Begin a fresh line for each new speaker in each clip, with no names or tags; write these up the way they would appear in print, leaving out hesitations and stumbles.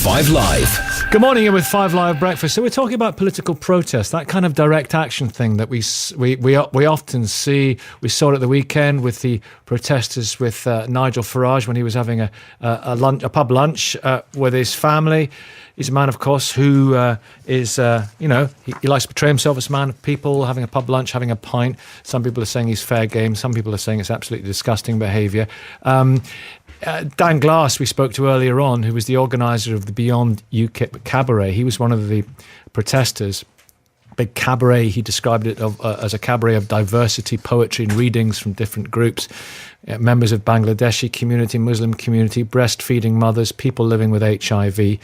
5 Live.
Good morning, you're with 5 Live Breakfast. So we're talking about political protest, that kind of direct action thing that we often see. We saw it at the weekend with the protesters with Nigel Farage when he was having a pub lunch with his family. He's a man, of course, who is, he likes to portray himself as a man of people, having a pub lunch, having a pint. Some people are saying he's fair game. Some people are saying it's absolutely disgusting behaviour. Dan Glass, we spoke to earlier on, who was the organiser of the Beyond UKIP cabaret. He was one of the protesters. Big cabaret, he described it as a cabaret of diversity, poetry and readings from different groups. Members of Bangladeshi community, Muslim community, breastfeeding mothers, people living with HIV.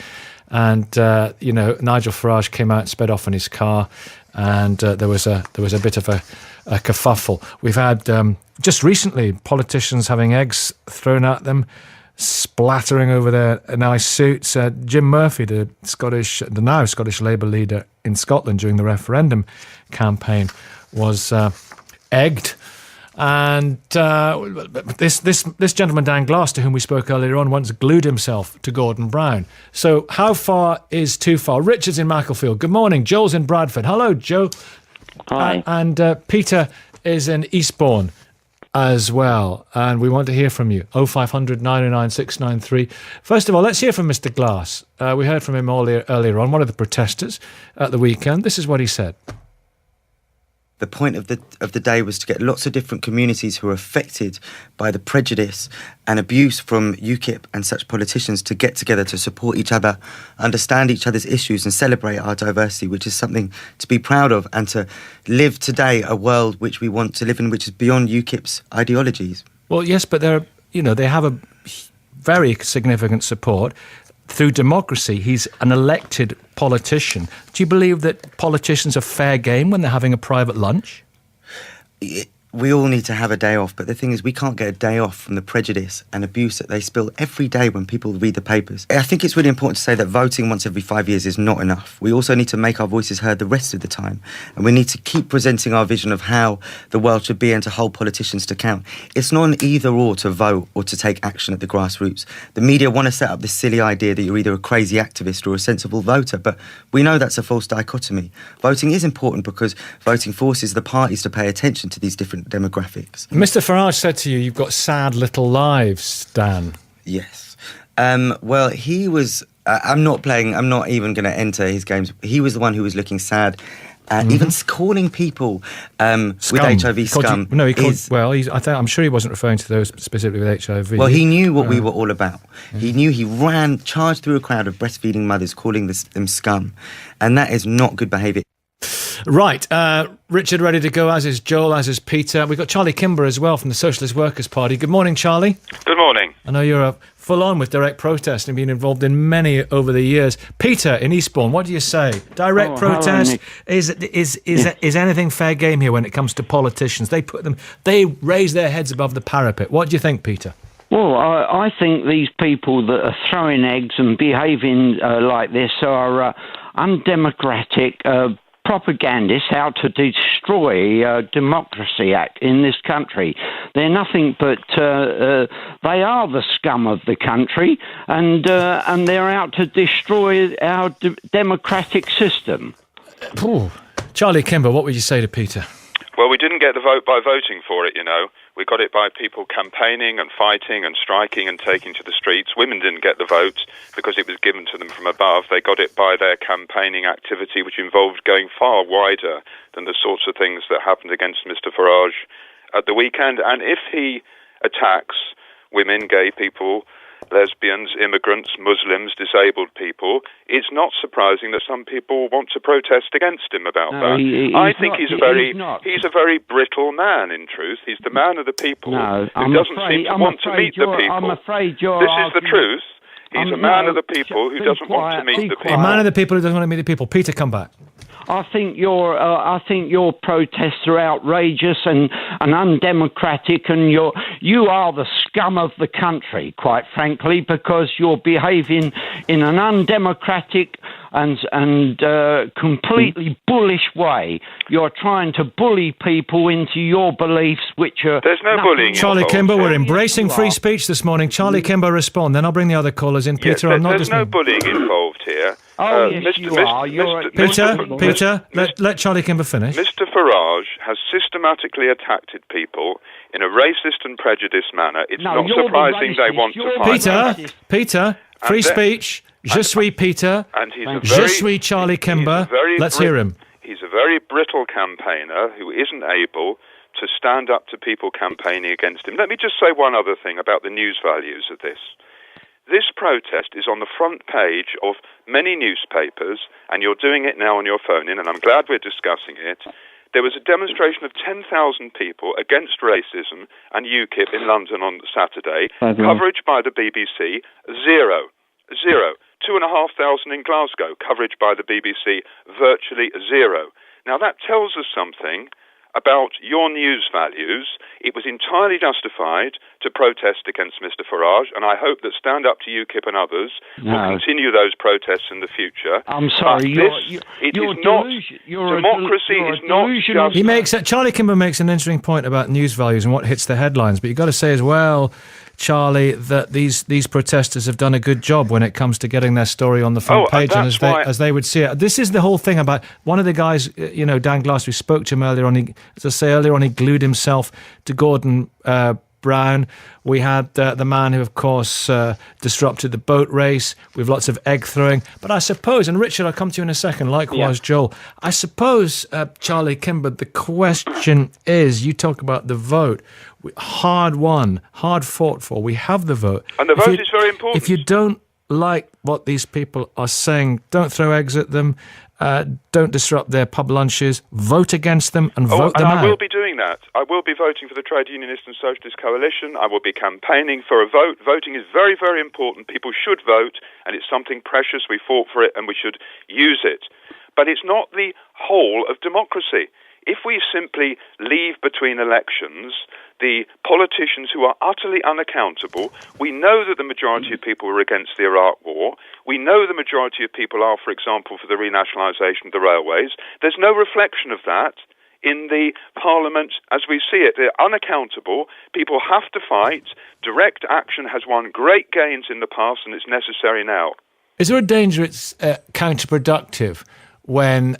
And, Nigel Farage came out and sped off in his car. And there was a bit of a kerfuffle. We've had just recently politicians having eggs thrown at them, splattering over their nice suits. Jim Murphy, the now Scottish Labour leader in Scotland during the referendum campaign, was egged. And this gentleman, Dan Glass, to whom we spoke earlier on, once glued himself to Gordon Brown. So how far is too far? Richard's in Macclesfield. Good morning. Joel's in Bradford. Hello, Joe.
Hi.
And Peter is in Eastbourne as well. And we want to hear from you. 0500 909 693. First of all, let's hear from Mr. Glass. We heard from him earlier on, one of the protesters at the weekend. This is what he said.
The point of the day was to get lots of different communities who are affected by the prejudice and abuse from UKIP and such politicians to get together to support each other, understand each other's issues and celebrate our diversity, which is something to be proud of, and to live today a world which we want to live in, which is beyond UKIP's ideologies.
Well, yes, but they have a very significant support. Through democracy, he's an elected politician. Do you believe that politicians are fair game when they're having a private lunch?
We all need to have a day off, but the thing is we can't get a day off from the prejudice and abuse that they spill every day when people read the papers. I think it's really important to say that voting once every 5 years is not enough. We also need to make our voices heard the rest of the time, and we need to keep presenting our vision of how the world should be and to hold politicians to account. It's not an either or to vote or to take action at the grassroots. The media want to set up this silly idea that you're either a crazy activist or a sensible voter, but we know that's a false dichotomy. Voting is important because voting forces the parties to pay attention to these different demographics.
Mr. Farage said to you, you've got sad little lives, Dan.
Yes. Well, he was... I'm not even going to enter his games. He was the one who was looking sad. Even calling people with HIV scum.
I'm sure he wasn't referring to those specifically with HIV.
Well, he knew what we were all about. He knew. He charged through a crowd of breastfeeding mothers, calling them scum. And that is not good behaviour.
Right, Richard ready to go, as is Joel, as is Peter. We've got Charlie Kimber as well from the Socialist Workers' Party. Good morning, Charlie.
Good morning.
I know you're full on with direct protest and been involved in many over the years. Peter in Eastbourne, what do you say? Direct protest, is anything fair game here when it comes to politicians? They raise their heads above the parapet. What do you think, Peter?
Well, I think these people that are throwing eggs and behaving like this are undemocratic propagandists out to destroy democracy in this country. They're nothing but they are the scum of the country, and they're out to destroy our democratic system.
Charlie Kimber, what would you say to Peter?
Well, we didn't get the vote by voting for it, you know. We got it by people campaigning and fighting and striking and taking to the streets. Women didn't get the vote because it was given to them from above. They got it by their campaigning activity, which involved going far wider than the sorts of things that happened against Mr. Farage at the weekend. And if he attacks women, gay people, lesbians, immigrants, Muslims, disabled people, it's not surprising that some people want to protest against him about that. He's a very brittle man, in truth. He's the man of the people who doesn't seem to want to meet the people.
I'm afraid you're
This is the truth. He's a man of the people who doesn't want to meet the people.
A man of the people who doesn't want to meet the people. Peter, come back.
I think your protests are outrageous and undemocratic, and you are the scum of the country, quite frankly, because you're behaving in an undemocratic and completely bullish way. You're trying to bully people into your beliefs, which are...
There's no bullying.
Charlie
involved.
Kimber, we're embracing free speech this morning. Charlie Kimber, respond. Then I'll bring the other callers in. Peter, I'm not
there's
just...
no bullying involved here.
Oh, yes, you are.
Peter, let Charlie Kimber finish.
Mr. Farage has systematically attacked people in a racist and prejudiced manner. It's not surprising they want to fight.
Peter, free speech. Je suis Peter.
And he's
Je suis Charlie Kimber. Let's hear him.
He's a very brittle campaigner who isn't able to stand up to people campaigning against him. Let me just say one other thing about the news values of this. This protest is on the front page of many newspapers, and you're doing it now on your phone in, and I'm glad we're discussing it. There was a demonstration of 10,000 people against racism and UKIP in London on Saturday. Coverage by the BBC, zero. 2,500 in Glasgow. Coverage by the BBC, virtually zero. Now that tells us something about your news values. It was entirely justified to protest against Mr. Farage, and I hope that Stand Up to UKIP and others will continue those protests in the future.
I'm sorry,
democracy is not just...
Charlie Kimber makes an interesting point about news values and what hits the headlines, but you've got to say as well, Charlie, that these protesters have done a good job when it comes to getting their story on the front page, and as they would see it. This is the whole thing about one of the guys, Dan Glass, we spoke to him earlier on. He glued himself to Gordon Brown. We had the man who, of course, disrupted the boat race with lots of egg throwing. But I suppose, and Richard, I'll come to you in a second, likewise, Joel, I suppose, Charlie Kimber, the question is, you talk about the vote, hard won, hard fought for, we have the vote.
And the vote is very important.
If you don't like what these people are saying, don't throw eggs at them, don't disrupt their pub lunches, vote against them and vote them out.
I will be doing that. I will be voting for the Trade Unionist and Socialist Coalition. I will be campaigning for a vote. Voting is very, very important. People should vote, and it's something precious. We fought for it, and we should use it. But it's not the whole of democracy. If we simply leave between elections the politicians who are utterly unaccountable, we know that the majority of people were against the Iraq War. We know the majority of people are, for example, for the renationalisation of the railways. There's no reflection of that in the Parliament as we see it. They're unaccountable. People have to fight. Direct action has won great gains in the past, and it's necessary now.
Is there a danger it's counterproductive when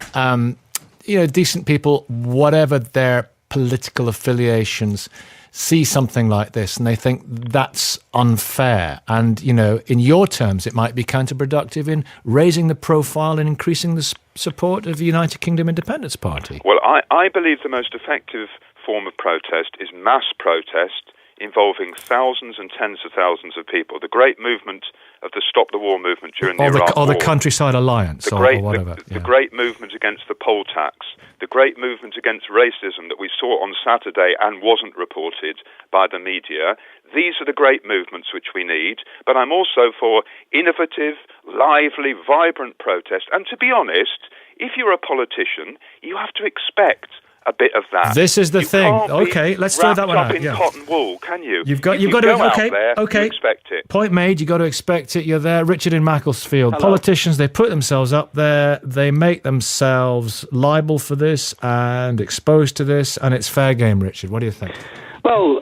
decent people, whatever their political affiliations, see something like this and they think that's unfair? And, in your terms, it might be counterproductive in raising the profile and increasing the support of the United Kingdom Independence Party.
Well, I believe the most effective form of protest is mass protest involving thousands and tens of thousands of people. The great movement of the Stop the War movement during the Iraq War.
Or the Countryside Alliance, or whatever.
The great movement against the poll tax. The great movement against racism that we saw on Saturday and wasn't reported by the media. These are the great movements which we need. But I'm also for innovative, lively, vibrant protest. And to be honest, if you're a politician, you have to expect a bit of that.
This is the thing. Okay, let's throw that one out.
In cotton wool, can you?
You've got to.
You expect it.
Point made. You got to expect it. You're there, Richard in Macclesfield.
Hello.
Politicians, they put themselves up there. They make themselves liable for this and exposed to this, and it's fair game. Richard, what do you think?
Well,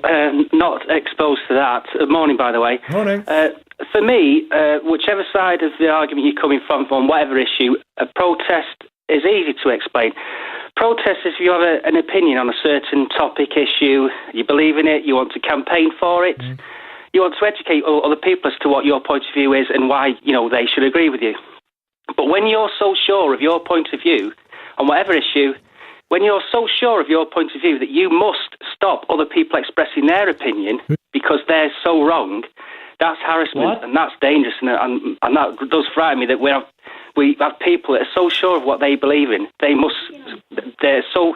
not exposed to that. Morning, by the way.
Morning.
For me, whichever side of the argument you're coming from on whatever issue, a protest is easy to explain. Protest is if you have an opinion on a certain topic, issue, you believe in it, you want to campaign for it, you want to educate other people as to what your point of view is and why, they should agree with you. But when you're so sure of your point of view on whatever issue, when you're so sure of your point of view that you must stop other people expressing their opinion because they're so wrong, that's harassment and that's dangerous, and that does frighten me that we have people that are so sure of what they believe in. They're so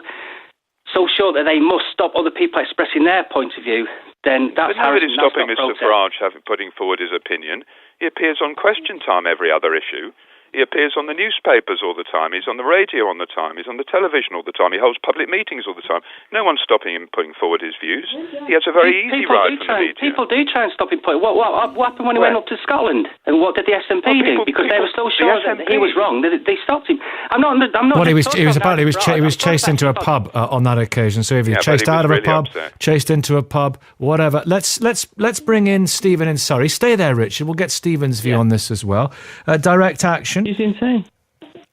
sure that they must stop other people expressing their point of view. Then that's harassment.
But nobody's stopping Mr. Farage putting forward his opinion. He appears on Question Time every other issue. He appears on the newspapers all the time. He's on the radio all the time. He's on the television all the time. He holds public meetings all the time. No one's stopping him putting forward his views. He has a very easy ride from the media.
People do try and stop him putting... What happened when he went up to Scotland? And what did the SNP do? Because they were so sure that he was wrong. They stopped him. I'm not...
Well, he was chased into a pub on that occasion. So if he chased out of a pub, chased into a pub, whatever. Let's bring in Stephen in Surrey. Stay there, Richard. We'll get Stephen's view on this as well. Direct action.
He's insane.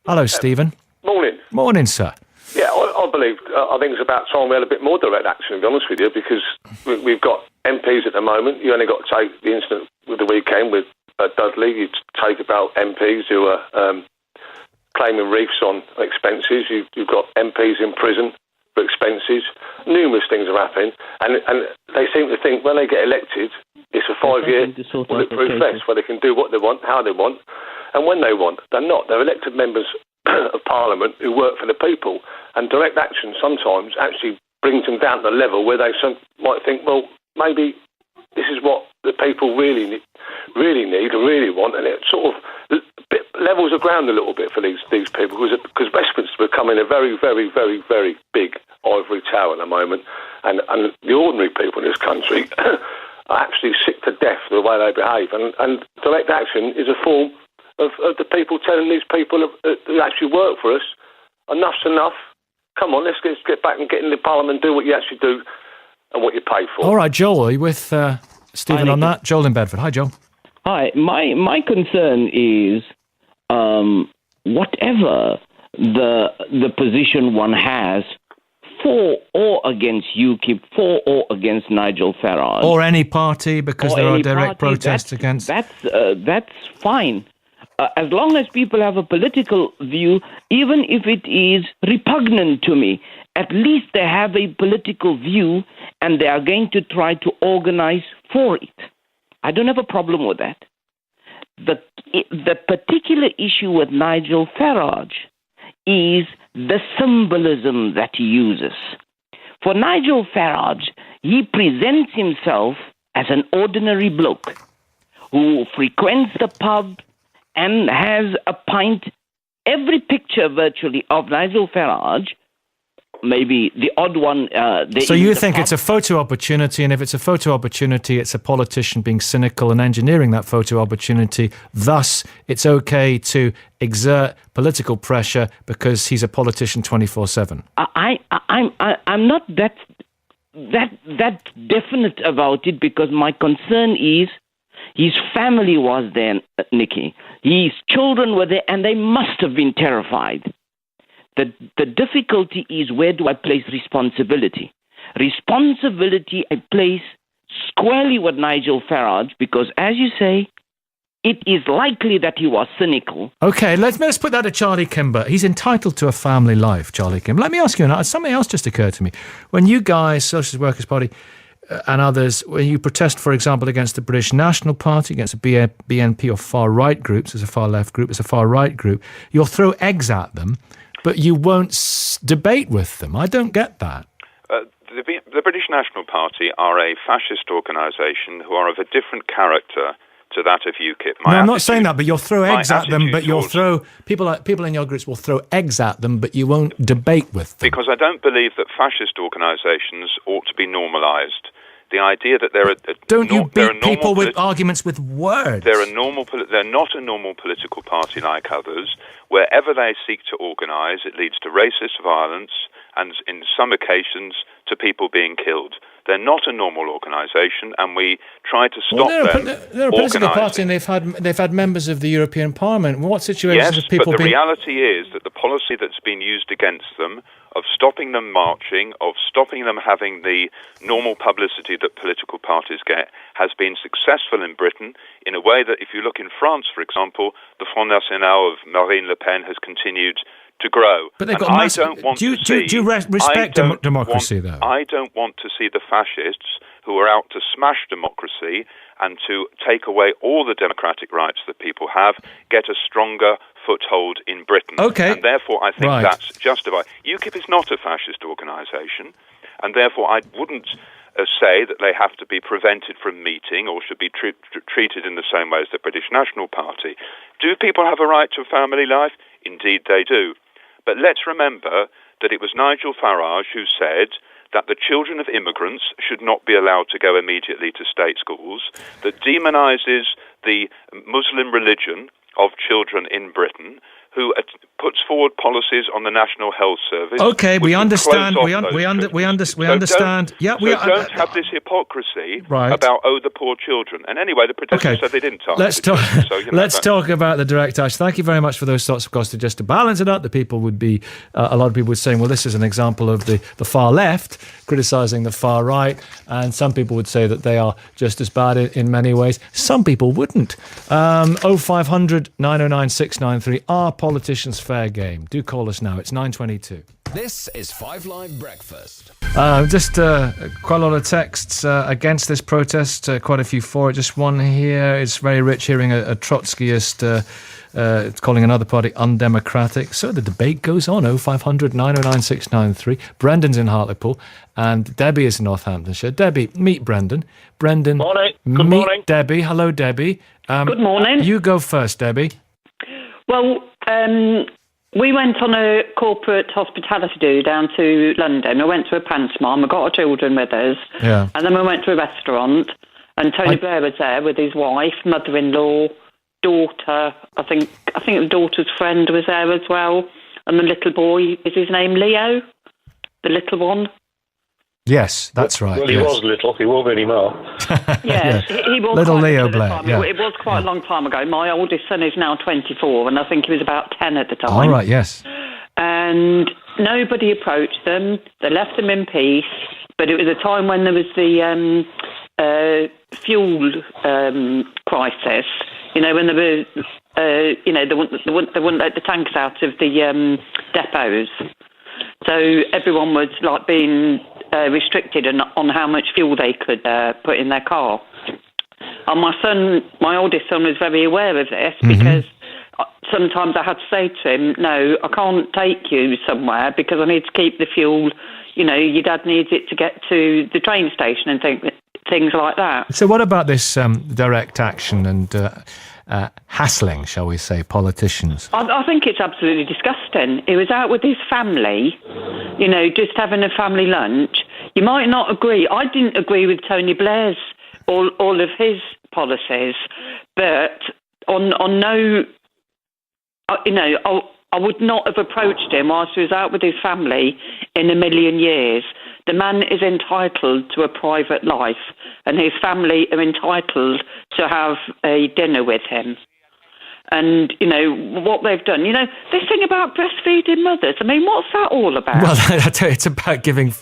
Hello, Stephen.
Morning.
Morning, sir.
Yeah, I think it's about time we had a bit more direct action, to be honest with you, because we've got MPs at the moment. You only got to take the incident with the weekend with Dudley. You take about MPs who are claiming reefs on expenses. You've got MPs in prison for expenses. Numerous things are happening. And they seem to think when they get elected, it's a 5-year bulletproof vest where they can do what they want, how they want, and when they want. They're not. They're elected members of Parliament who work for the people. And direct action sometimes actually brings them down to the level where they might think, well, maybe this is what the people really need and really want, and it sort of levels the ground a little bit for these people, because Westminster's becoming a very, very, very, very big ivory tower at the moment, and the ordinary people in this country are actually sick to death of the way they behave, and direct action is a form of the people telling these people who actually work for us, enough's enough. Come on, let's get back and get in the Parliament and do what you actually do and what you pay for.
All right, Joel, are you with Stephen on that? Joel in Bedford. Hi, Joel.
Hi. My concern is whatever the position one has for or against UKIP, for or against Nigel Farage,
or any party, because there are direct protests against.
That's fine. As long as people have a political view, even if it is repugnant to me, at least they have a political view and they are going to try to organize for it. I don't have a problem with that. The particular issue with Nigel Farage is the symbolism that he uses. For Nigel Farage, he presents himself as an ordinary bloke who frequents the pub and has a pint. Every picture virtually of Nigel Farage, maybe the odd one.
So you think it's a photo opportunity, and if it's a photo opportunity, it's a politician being cynical and engineering that photo opportunity. Thus, it's okay to exert political pressure because he's a politician 24/7.
I'm not that definite about it, because my concern is his family was there, Nikki. His children were there, and they must have been terrified. The difficulty is, where do I place responsibility? Responsibility I place squarely with Nigel Farage, because, as you say, it is likely that he was cynical.
Okay, let's put that to Charlie Kimber. He's entitled to a family life, Charlie Kimber. Let me ask you, something else just occurred to me. When you guys, Socialist Workers' Party, and others, when you protest, for example, against the British National Party, against the BNP or far-right groups, there's a far-left group, there's a far-right group, you'll throw eggs at them, but you won't debate with them. I don't get that.
The British National Party are a fascist organisation who are of a different character to that of UKIP.
I'm not saying that, but you'll throw eggs at them, but you'll throw... People in your groups will throw eggs at them, but you won't debate with them.
Because I don't believe that fascist organisations ought to be normalised. The idea that there are...
Don't you beat people with arguments with words?
They're not a normal political party like others. Wherever they seek to organise, it leads to racist violence and, in some occasions, to people being killed. They're not a normal organisation, and we try to stop them.
They're a political party, and they've had members of the European Parliament. What situations have people
been... Yes, but the reality is that the policy that's been used against them, of stopping them marching, of stopping them having the normal publicity that political parties get, has been successful in Britain in a way that, if you look in France, for example, the Front National of Marine Le Pen has continued to grow.
But they've got do you respect democracy, though?
I don't want to see the fascists who are out to smash democracy and to take away all the democratic rights that people have get a stronger foothold in Britain.
Okay.
And therefore, I think that's justified. UKIP is not a fascist organisation, and therefore I wouldn't say that they have to be prevented from meeting or should be treated in the same way as the British National Party. Do people have a right to a family life? Indeed they do. But let's remember that it was Nigel Farage who said that the children of immigrants should not be allowed to go immediately to state schools, that demonises the Muslim religion of children in Britain, who puts forward policies on the National Health Service.
Okay, we understand. We understand.
Don't have this hypocrisy about the poor children. And anyway, the protesters said they didn't target.
Let's talk about the direct action. Thank you very much for those thoughts. Of course, just to balance it up, the people would be a lot of people would saying, well, this is an example of the far left criticising the far right, and some people would say that they are just as bad in many ways. Some people wouldn't. 0500 909 693. Are politicians fair game? Do call us now. It's 9:22.
This is 5 Live Breakfast.
Just quite a lot of texts against this protest, quite a few for it. Just one here. It's very rich hearing a Trotskyist calling another party undemocratic. So the debate goes on. 0500 909 693. Brendan's in Hartlepool and Debbie is in Northamptonshire. Debbie, meet Brendan. Brendan,
morning. Good morning.
Debbie. Hello, Debbie.
Good morning.
You go first, Debbie.
Well, we went on a corporate hospitality do down to London. I went to a pantomime. I got our children with us.
Yeah.
And then we went to a restaurant. And Tony Blair was there with his wife, mother-in-law, daughter. I think the daughter's friend was there as well. And the little boy, is his name Leo? The little one?
Yes, that's right.
Well, he was little. He won't be anymore.
Yes, he was
little
quite
Leo
little
Blair.
Yeah. It was quite a long time ago. My oldest son is now 24, and I think he was about 10 at the time.
All right, yes.
And nobody approached them. They left them in peace. But it was a time when there was the fuel crisis. You know, when there was, they wouldn't let the tankers out of the depots. So everyone was like being restricted on how much fuel they could put in their car. And my oldest son was very aware of this because sometimes I had to say to him, no, I can't take you somewhere because I need to keep the fuel. You know, your dad needs it to get to the train station and things like that.
So what about this direct action and hassling, shall we say, politicians?
I think it's absolutely disgusting. He was out with his family, you know, just having a family lunch. You might not agree. I didn't agree with Tony Blair's, all of his policies, but on no, you know, I would not have approached him whilst he was out with his family in a million years. The man is entitled to a private life, and his family are entitled to have a dinner with him. And, you know, what they've done, you know, this thing about breastfeeding mothers, I mean, what's that all about?
Well, I tell you, it's about giving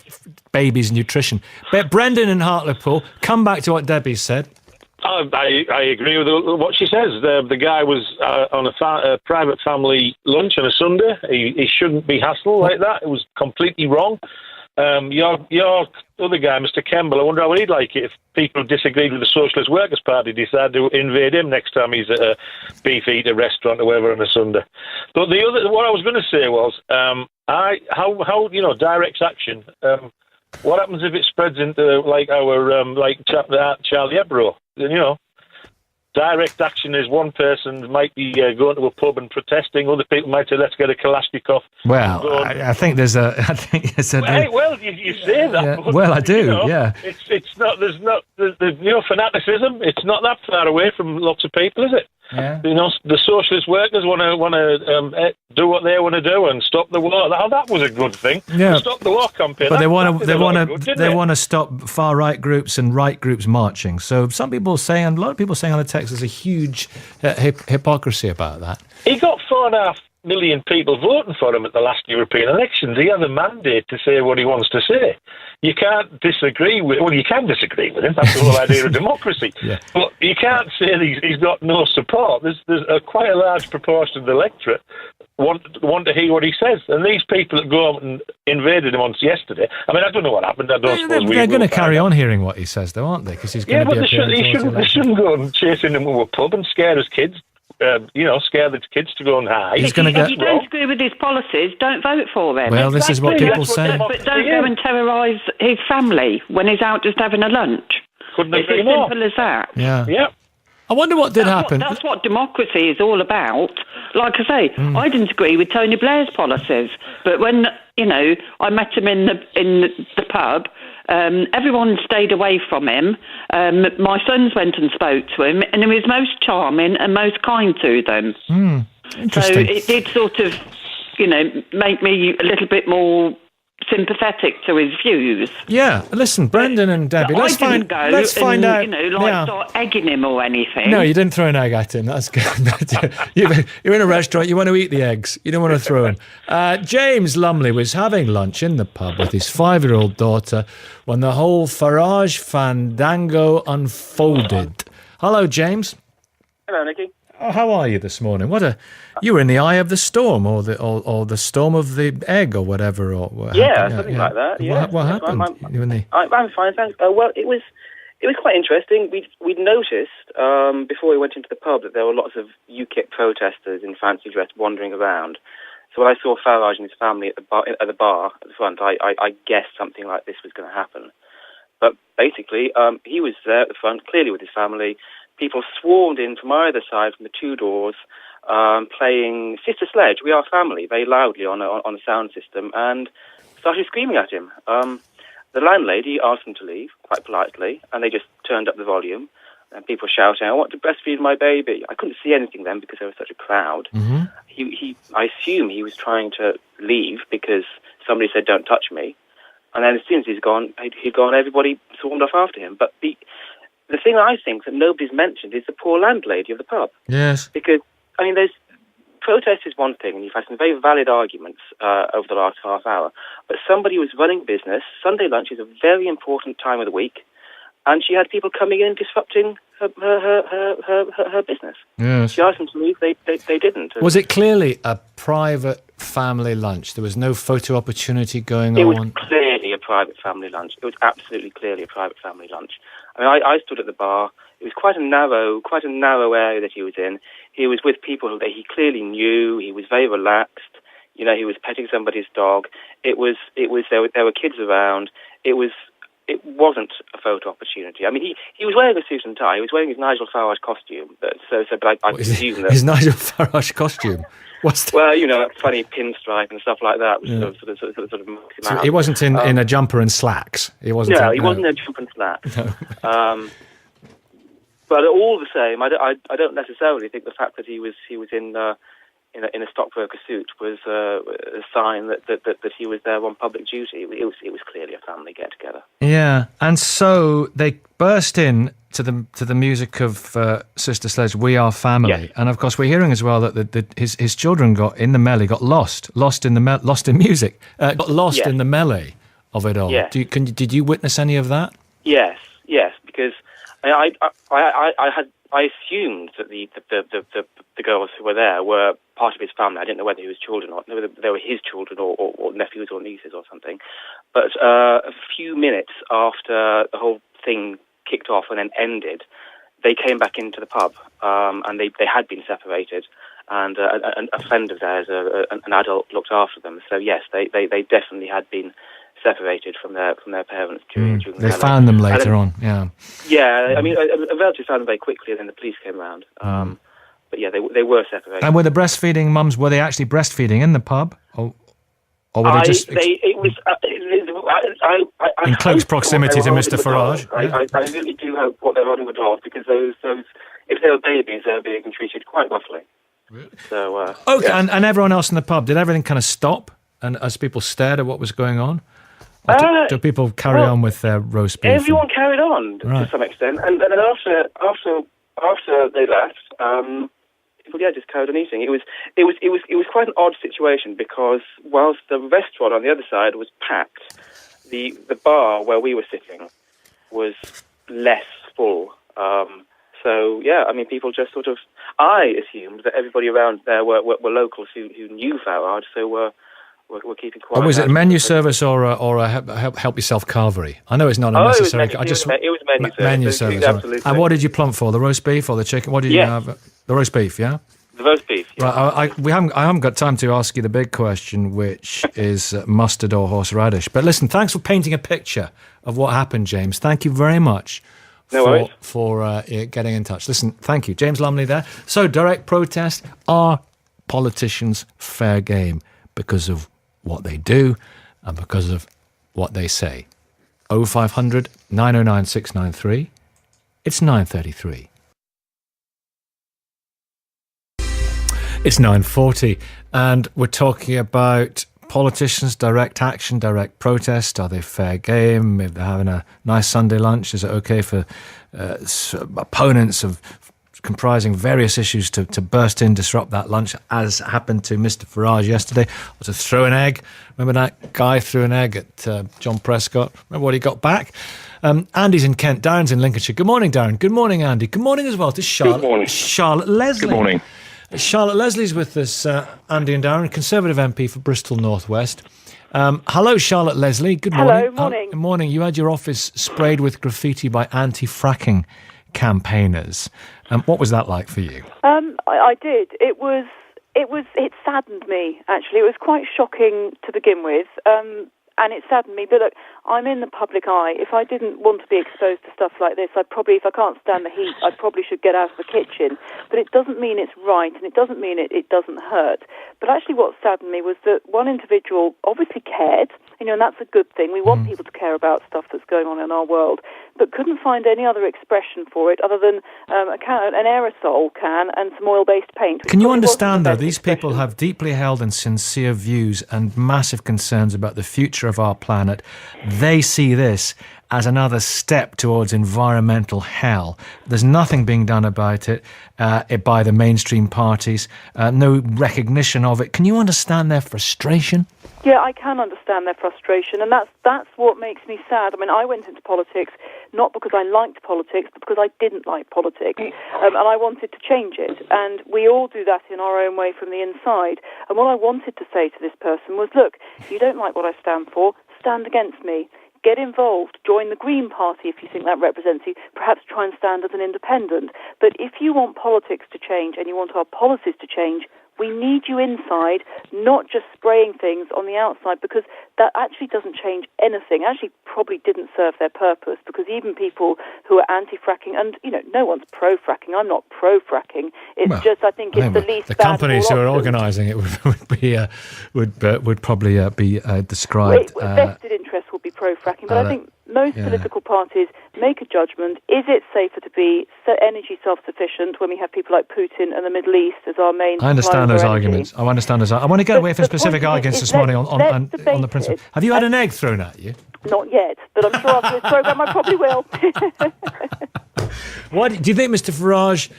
babies nutrition. But Brendan in Hartlepool, come back to what Debbie said.
I agree with what she says. The guy was on a private family lunch on a Sunday. He shouldn't be hassled like that. It was completely wrong. Your other guy, Mr. Kemble, I wonder how he'd like it if people who disagreed with the Socialist Workers' Party decided to invade him next time he's at a beef eater restaurant or whatever on a Sunday. But what I was going to say was, how you know, direct action. What happens if it spreads into like our Charlie Hebdo? You know, direct action is one person might be going to a pub and protesting. Other people might say, "Let's get a Kalashnikov."
Well, I think there's a.
Well, you say that.
Yeah, well, I do.
You know,
yeah.
It's not. There's fanaticism. It's not that far away from lots of people, is it?
Yeah.
You know, the socialist workers want to do what they want to do and stop the war. That was a good thing.
Yeah.
Stop the war campaign.
But they want to stop far right groups and right groups marching. So some people saying, and a lot of people saying on the text, there's a huge hypocrisy about that.
He got 4.5 million people voting for him at the last European elections. He has a mandate to say what he wants to say. You can't disagree with... Well, you can disagree with him. That's the whole idea of democracy. Yeah. But you can't say that he's got no support. There's quite a large proportion of the electorate want to hear what he says. And these people that go out and invaded him on yesterday... I mean, I don't know what happened. I don't suppose
they're going to carry on hearing what he says, though, aren't they? Because he's going to be
they shouldn't go and chasing him to a pub and scare his kids. scare the kids to go and hide.
He's going to get.
If you don't agree with his policies, don't vote for him.
Well, this is what people say.
But don't go and terrorise his family when he's out just having a lunch.
Couldn't
it's
agree
as
more.
simple as that.
Yeah. I wonder what did happen.
That's what democracy is all about. Like I say, I didn't agree with Tony Blair's policies, but when I met him in the pub, everyone stayed away from him. My sons went and spoke to him, and he was most charming and most kind to them.
Interesting.
So it did sort of, make me a little bit more sympathetic to his views.
Yeah, listen, Brendan and Debbie, let's find out.
Start egging him or anything.
No, you didn't throw an egg at him. That's good. You're in a restaurant, you want to eat the eggs. You don't want to throw them. James Lumley was having lunch in the pub with his 5-year-old daughter when the whole Farage fandango unfolded. Hello, James.
Hello, Nicky.
Oh, how are you this morning? You were in the eye of the storm, or the storm of the egg, or whatever, or what happened?
Something like that. Yeah.
What happened?
I'm fine, thanks. Well, it was quite interesting. We'd noticed before we went into the pub that there were lots of UKIP protesters in fancy dress wandering around. So when I saw Farage and his family at the bar at the front, I guessed something like this was going to happen. But basically, he was there at the front, clearly with his family. People swarmed in from either side, from the two doors, playing Sister Sledge, We Are Family, very loudly on a sound system, and started screaming at him. The landlady asked them to leave, quite politely, and they just turned up the volume. And people shouting, "I want to breastfeed my baby." I couldn't see anything then because there was such a crowd.
Mm-hmm.
I assume he was trying to leave because somebody said, "Don't touch me." And then as soon as he'd gone, everybody swarmed off after him. But the thing I think that nobody's mentioned is the poor landlady of the pub.
Yes.
Because, protest is one thing, and you've had some very valid arguments over the last half hour, but somebody was running business. Sunday lunch is a very important time of the week, and she had people coming in disrupting her business.
Yes.
She asked them to leave, they didn't.
Was it clearly a private family lunch? There was no photo opportunity going on?
It was clearly a private family lunch. It was absolutely clearly a private family lunch. I stood at the bar. It was quite a narrow area that he was in. He was with people who he clearly knew. He was very relaxed. He was petting somebody's dog. There were kids around. It wasn't a photo opportunity. He was wearing a suit and tie. He was wearing his Nigel Farage costume. But I presume that
his Nigel Farage costume. What's that?
Well, that funny pinstripe and stuff like that, which sort of marks him out.
He wasn't in a jumper and slacks. He wasn't.
No, he wasn't in a jumper and slacks. No. But all the same, I don't necessarily think the fact that he was in a stockbroker suit was a sign that he was there on public duty. It was clearly a family get together.
Yeah, and so they burst in to the music of Sister Sledge, We Are Family, yes. And of course we're hearing as well that his children got lost in music, got lost
yes.
in the melee of it all.
Yes.
Did you witness any of that?
Yes, because I assumed that the girls who were there were part of his family. I didn't know whether he was children or whether they were his children or nephews or nieces or something. But a few minutes after the whole thing kicked off and then ended, they came back into the pub, and they had been separated, and a friend of theirs, an adult, looked after them. So yes, they definitely had been separated from their parents during
they found them later on. Yeah,
a relative found them very quickly, and then the police came around. But yeah, they were separated.
And were the breastfeeding mums? Were they actually breastfeeding in the pub, or were they just? In close proximity to Mr. Farage.
I really do hope what they're running with dogs, because those if they were babies, they're being treated quite roughly.
Really?
So
okay,
yeah.
and everyone else in the pub, did everything kind of stop, and as people stared at what was going on? Do people carry on with their roast beef?
Everyone carried on to some extent, and then after they left, people just carried on eating. It was quite an odd situation, because whilst the restaurant on the other side was packed, the bar where we were sitting was less full. So yeah, people just sort of. I assumed that everybody around there were locals who knew Farage, so were we're keeping quiet.
Or was it a menu service or a help yourself carvery? I know it's not a necessary.
It was menu service.
Menu service.
Absolutely.
And what did you plump for? The roast beef or the chicken? What did you have? The roast beef, yeah.
The roast beef. Yeah.
Right, I haven't got time to ask you the big question, which is mustard or horseradish. But listen, thanks for painting a picture of what happened, James. Thank you very much. For getting in touch. Listen, thank you. James Lumley there. So, direct protest, are politicians fair game because of what they do and because of what they say? 0500 909 693. It's 9:33. It's 9:40, and we're talking about politicians, direct action, direct protest. Are they fair game? If they're having a nice Sunday lunch, is it okay for opponents of comprising various issues to burst in, disrupt that lunch, as happened to Mr. Farage yesterday? Or to throw an egg? Remember that guy threw an egg at John Prescott? Remember what he got back? Andy's in Kent, Darren's in Lincolnshire. Good morning, Darren. Good morning, Andy. Good morning as well to Charlotte.
Good morning.
Charlotte Leslie.
Good morning.
Charlotte Leslie's with us, Andy and Darren, Conservative MP for Bristol North West. Hello, Charlotte Leslie. Good morning.
Hello, morning.
Good morning. You had your office sprayed with graffiti by anti-fracking campaigners. What was that like for you?
I did. It saddened me, actually. It was quite shocking to begin with. And it saddened me. But look, I'm in the public eye. If I didn't want to be exposed to stuff like this, if I can't stand the heat, I probably should get out of the kitchen. But it doesn't mean it's right, and it doesn't mean it doesn't hurt. But actually what saddened me was that one individual obviously cared, and that's a good thing. We want people to care about stuff that's going on in our world, but couldn't find any other expression for it other than an aerosol can and some oil-based paint.
Can you understand, though, these people have deeply held and sincere views and massive concerns about the future of our planet. They see this as another step towards environmental hell. There's nothing being done about it by the mainstream parties, no recognition of it. Can you understand their frustration?
Yeah, I can understand their frustration, and that's what makes me sad. I mean, I went into politics not because I liked politics, but because I didn't like politics, and I wanted to change it. And we all do that in our own way from the inside. And what I wanted to say to this person was, look, you don't like what I stand for, stand against me. Get involved, join the Green Party if you think that represents you, perhaps try and stand as an independent. But if you want politics to change and you want our policies to change, we need you inside, not just spraying things on the outside, because that actually doesn't change anything. Actually, probably didn't serve their purpose, because even people who are anti-fracking, and no one's pro-fracking. I'm not pro-fracking. It's just I think it's the least.
The companies who are organising it would probably be described.
Vested interest would be pro-fracking, but I think most political parties make a judgment. Is it safer to be energy self-sufficient when we have people like Putin and the Middle East as our main?
I understand those arguments. I want to get away from specific arguments this morning on the principle. Have you had an egg thrown at you?
Not yet, but I'm sure after this programme I probably will.
Why do you think Mr. Farage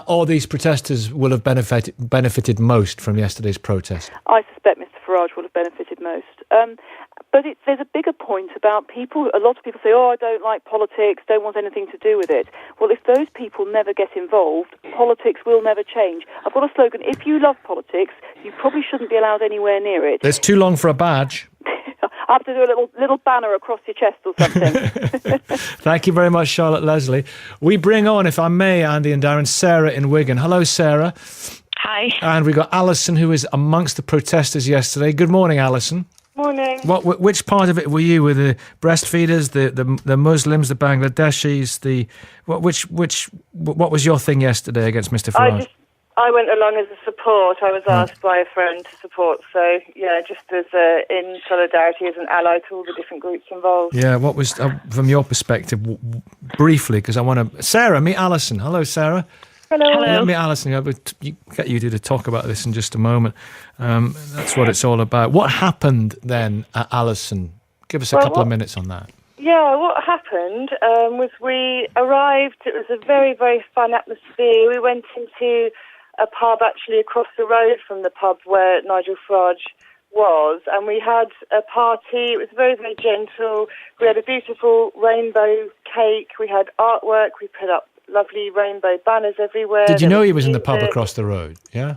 or these protesters will have benefited most from yesterday's protest?
I suspect Mr. Farage will have benefited most. But there's a bigger point about people. A lot of people say, I don't like politics, don't want anything to do with it. Well, if those people never get involved, politics will never change. I've got a slogan: if you love politics, you probably shouldn't be allowed anywhere near it.
It's too long for a badge.
I have to do a little banner across your chest or something.
Thank you very much, Charlotte Leslie. We bring on, if I may, Andy and Darren, Sarah in Wigan. Hello, Sarah.
Hi.
And we've got Alison, who is amongst the protesters yesterday. Good morning, Alison.
Morning.
Which part of it were you? Were the breastfeeders, the Muslims, the Bangladeshis? What was your thing yesterday against Mr. Farage?
I went along as a support. I was asked by a friend to support. So, just as in solidarity as an ally to all the different groups involved.
Yeah, what was, from your perspective, briefly, because I want to... Sarah, meet Alison. Hello, Sarah.
Hello.
Meet Alison. I'll get you to talk about this in just a moment. That's what it's all about. What happened then at Alison? Give us a couple of minutes on that.
Yeah, what happened was we arrived. It was a very, very fun atmosphere. We went into a pub actually across the road from the pub where Nigel Farage was, and we had a party. It was very, very gentle. We had a beautiful rainbow cake. We had artwork. We put up lovely rainbow banners everywhere.
Did you know he was in the pub across the road? Yeah.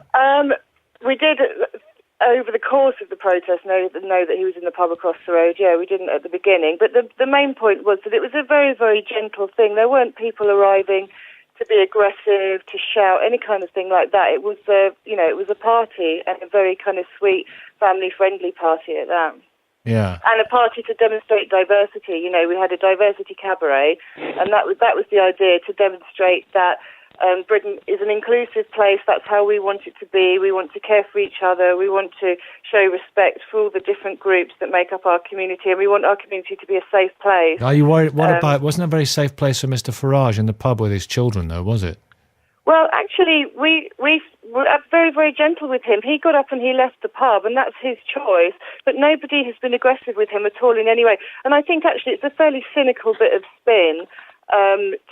We did. over the course of the protest know that he was in the pub across the road. Yeah, we didn't at the beginning. But the main point was that it was a very, very gentle thing. There weren't people arriving to be aggressive, to shout, any kind of thing like that. It was it was a party, and a very kind of sweet, family-friendly party at that.
Yeah.
And a party to demonstrate diversity. You know, we had a diversity cabaret, and that was the idea, to demonstrate that Britain is an inclusive place. That's how we want it to be. We want to care for each other. We want to show respect for all the different groups that make up our community, and we want our community to be a safe place.
Are you worried? What about? Wasn't it a very safe place for Mr. Farage in the pub with his children, though? Was it?
Well, actually, we were very, very gentle with him. He got up and he left the pub, and that's his choice. But nobody has been aggressive with him at all in any way. And I think actually it's a fairly cynical bit of spin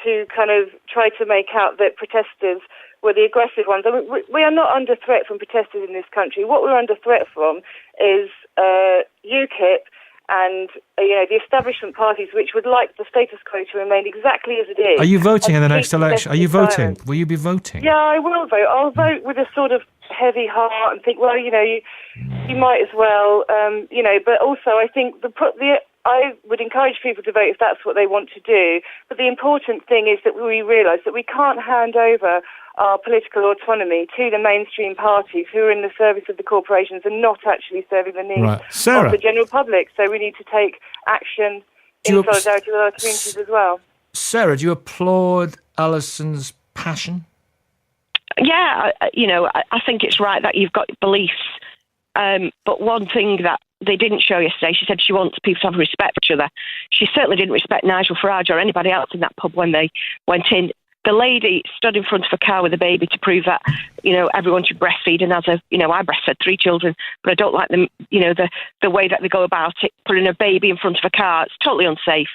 to kind of try to make out that protesters were the aggressive ones. I mean, we are not under threat from protesters in this country. What we're under threat from is UKIP and the establishment parties, which would like the status quo to remain exactly as it is.
Are you voting in the next election? Are you voting? Will you be voting?
Yeah, I will vote. I'll vote with a sort of heavy heart and think, well, you might as well, But also, I think I would encourage people to vote if that's what they want to do. But the important thing is that we realise that we can't hand over our political autonomy to the mainstream parties who are in the service of the corporations and not actually serving the needs of the general public. So we need to take action in solidarity with our communities as well.
Sarah, do you applaud Alison's passion?
Yeah, I think it's right that you've got beliefs. But one thing that they didn't show yesterday, she said she wants people to have respect for each other. She certainly didn't respect Nigel Farage or anybody else in that pub when they went in. The lady stood in front of a car with a baby to prove that, everyone should breastfeed. And I breastfed 3 children, but I don't like them, the way that they go about it, putting a baby in front of a car. It's totally unsafe.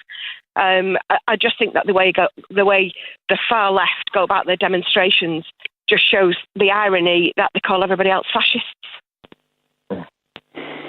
I just think that the way the far left go about their demonstrations just shows the irony that they call everybody else fascists.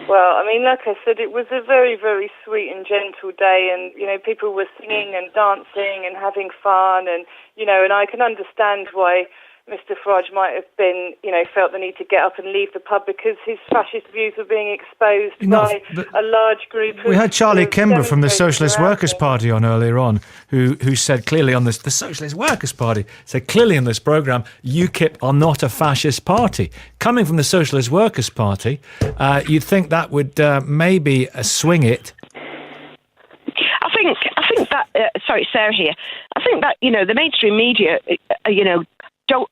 Well, I mean, like I said, it was a very, very sweet and gentle day, and, people were singing and dancing and having fun, and, and I can understand why Mr. Farage might have been, felt the need to get up and leave the pub because his fascist views were being exposed by a large group of...
We had Charlie Kimber from the Socialist Workers' Party on earlier on, who said clearly on this, the Socialist Workers' Party said clearly in this programme, UKIP are not a fascist party. Coming from the Socialist Workers' Party, you'd think that would maybe swing it.
I think that, sorry, Sarah here, I think that, the mainstream media, don't